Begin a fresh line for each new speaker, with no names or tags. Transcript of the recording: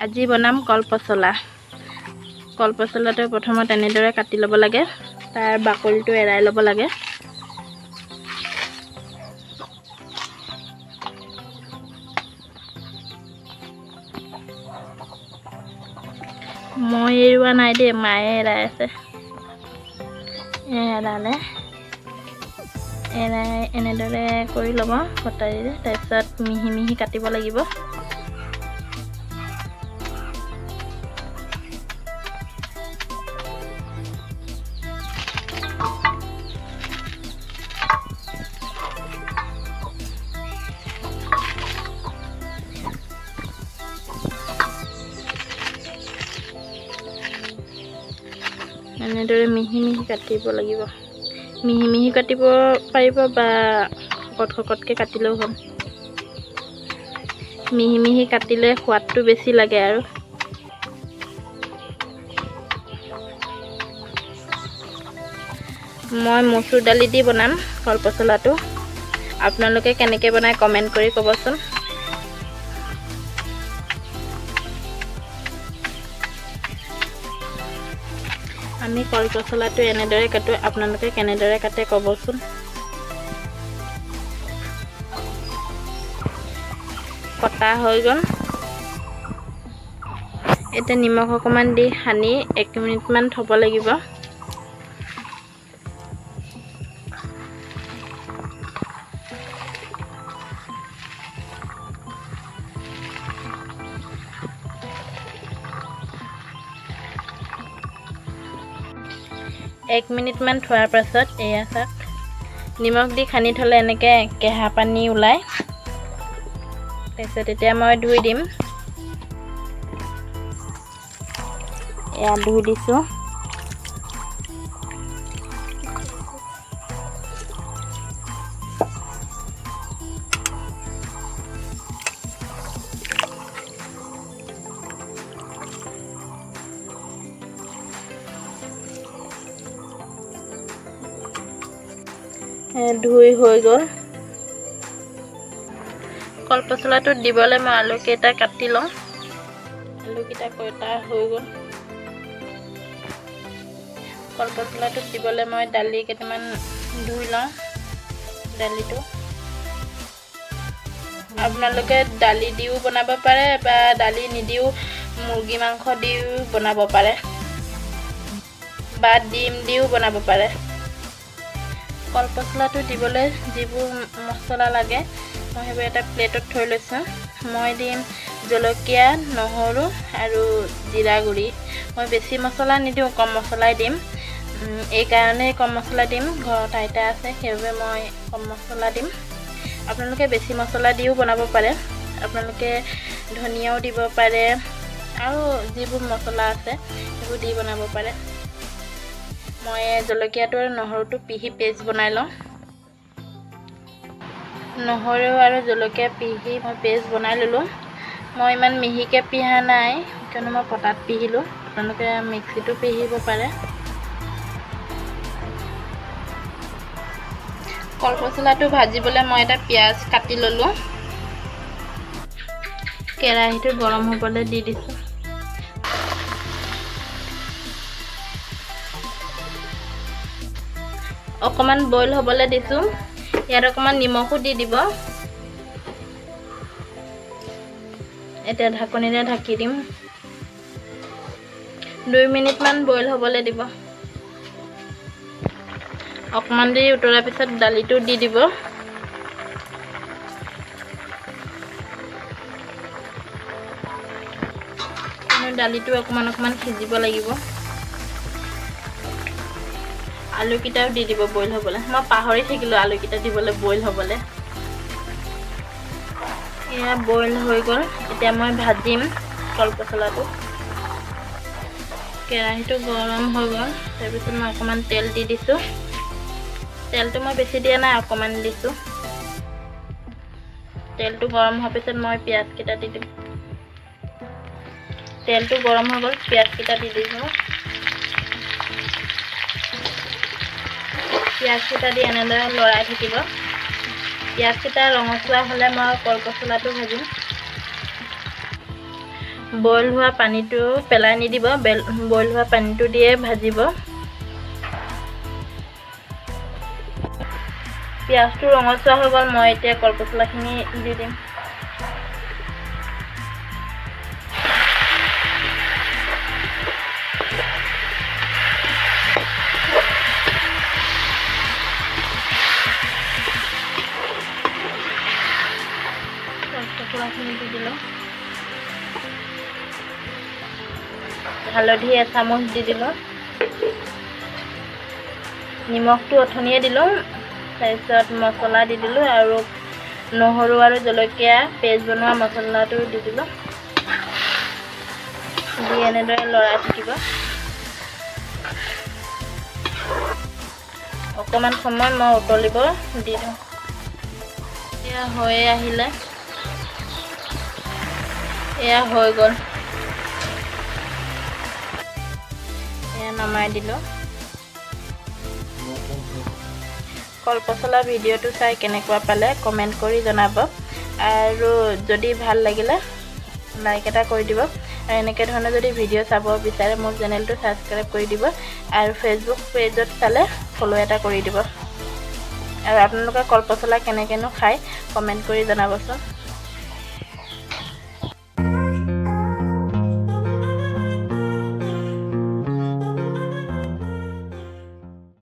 আজি বনাম কলপচলা। কলপচলাটো প্ৰথমতে এনেদৰে কাটি ল'ব লাগে, তাৰ বাকলিটো এৰাই ল'ব লাগে। মই এৰুৱা নাই দেই, মায়ে এৰাই আছে। এৰালে এৰাই এনেদৰে কৰি ল'ব কটাৰীৰে, তাৰপিছত মিহি মিহি কাটিব লাগিব। এনেদৰে মিহি মিহি কাটিব লাগিব। মিহি মিহি কাটিব পাৰিব বা শকত শকতকৈ কাটিলেও হ'ল। মিহি মিহি কাটিলে সোৱাদটো বেছি লাগে আৰু। মই মচুৰ দালি দি বনাম কলপচলাটো। আপোনালোকে কেনেকৈ বনায় কমেণ্ট কৰি ক'বচোন। আমি কলপচলাটো এনেদৰে কাটো, আপোনালোকে কেনেদৰে কাটে ক'বচোন। কটা হৈ গ'ল। এতিয়া নিমখ অকণমান দি সানি 1 মিনিটমান থ'ব লাগিব। এক মিনিটমান থোৱাৰ পাছত এয়া চাওক, নিমখ দি সানি থ'লে এনেকৈ কেঁহা পানী ওলায়। তাৰপিছত এতিয়া মই ধুই দিম। এয়া ধুই দিছোঁ। ধুই হৈ গ'ল। কলপচলাটোত দিবলৈ মই আলুকেইটা কাটি লওঁ। আলুকেইটা কটা হৈ গ'ল। কলপচলাটোত দিবলৈ মই দালি কেইটামান ধুই লওঁ। দালিটো আপোনালোকে দালি দিও বনাব পাৰে বা দালি নিদিও মুৰ্গী মাংস দিও বনাব পাৰে বা ডিম দিও বনাব পাৰে। কলপচলাটো দিবলৈ যিবোৰ মছলা লাগে মই সেইবোৰ এটা প্লেটত থৈ লৈছোঁ। মই দিম জলকীয়া, নহৰু আৰু জিৰা গুড়ি। মই বেছি মছলা নিদিওঁ, কম মছলাই দিম। এইকাৰণে কম মছলা দিম, ঘৰত আইতা আছে সেইবাবে মই কম মছলা দিম। আপোনালোকে বেছি মছলা দিও বনাব পাৰে। আপোনালোকে ধনিয়াও দিব পাৰে আৰু যিবোৰ মছলা আছে সেইবোৰ দি বনাব পাৰে। মই জলকীয়াটো আৰু নহৰুটো পিহি পেষ্ট বনাই লওঁ। নহৰু আৰু জলকীয়া পিহি মই পেষ্ট বনাই ল'লোঁ। মই ইমান মিহিকৈ পিহা নাই, কিয়নো মই পটাত পিহিলোঁ। আপোনালোকে মিক্সিটো পিহিব পাৰে। কলপচলাটো ভাজিবলৈ মই এটা পিঁয়াজ কাটি ল'লোঁ। কেৰাহীটো গৰম হ'বলৈ দি দিছোঁ। অকণমান বইল হ'বলৈ দিছোঁ। ইয়াত অকণমান নিমখো দি দিব। এতিয়া ঢাকনিৰে ঢাকি দিম। 2 মিনিটমান বইল হ'বলৈ দিব। অকণমান দেৰি উতলাৰ পিছত দালিটো দি দিব। দালিটো অকণমান সিজিব লাগিব। আলুকেইটাও দি দিব বইল হ'বলৈ। মই পাহৰি থাকিলোঁ আলুকেইটা দিবলৈ বইল হ'বলৈ। এয়া বইল হৈ গ'ল। এতিয়া মই ভাজিম কলপচলাটো। কেৰাহীটো গৰম হৈ গ'ল। তাৰপিছত মই অকণমান তেল দি দিছোঁ। তেলটো মই বেছি দিয়া নাই, অকণমান দিছোঁ। তেলটো গৰম হোৱাৰ পিছত মই পিঁয়াজকেইটা দি দিম। তেলটো গৰম হৈ গ'ল, পিঁয়াজকেইটা দি দিছোঁ। পিঁয়াজকেইটা দি এনেদৰে লৰাই থাকিব। পিঁয়াজকেইটা ৰঙচুৱা হ'লে মই কলপচলাটো ভাজিম। বইল হোৱা পানীটো পেলাই নিদিব, বইল হোৱা পানীটো দিয়ে ভাজিব। পিঁয়াজটো ৰঙচুৱা হৈ গ'ল, মই এতিয়া কলপচলাখিনি দি দিম। কলপচলাখিনি দি দিলোঁ। হালধি এচামুচ দি দিলোঁ। নিমখটো অথনিয়ে দিলোঁ। তাৰপিছত মছলা দি দিলোঁ আৰু নহৰু আৰু জলকীয়া পেষ্ট বনোৱা মছলাটো দি দিলোঁ। দি এনেদৰে লৰাই থাকিব। অকণমান সময় মই উতলিব দি দিওঁ। এয়া হৈয়ে আহিলে, এয়া হৈ গ'ল। এয়া নমাই দিলোঁ। কলপচলা ভিডিঅ'টো চাই কেনেকুৱা পালে কমেণ্ট কৰি জনাব আৰু যদি ভাল লাগিলে লাইক এটা কৰি দিব আৰু এনেকৈ ধৰণৰ যদি ভিডিঅ' চাব বিচাৰে মোৰ চেনেলটো ছাবস্ক্ৰাইব কৰি দিব আৰু ফেচবুক পেজত চালে ফ'ল' এটা কৰি দিব আৰু আপোনালোকে কলপচলা কেনেকৈনো খায় কমেণ্ট কৰি জনাবচোন।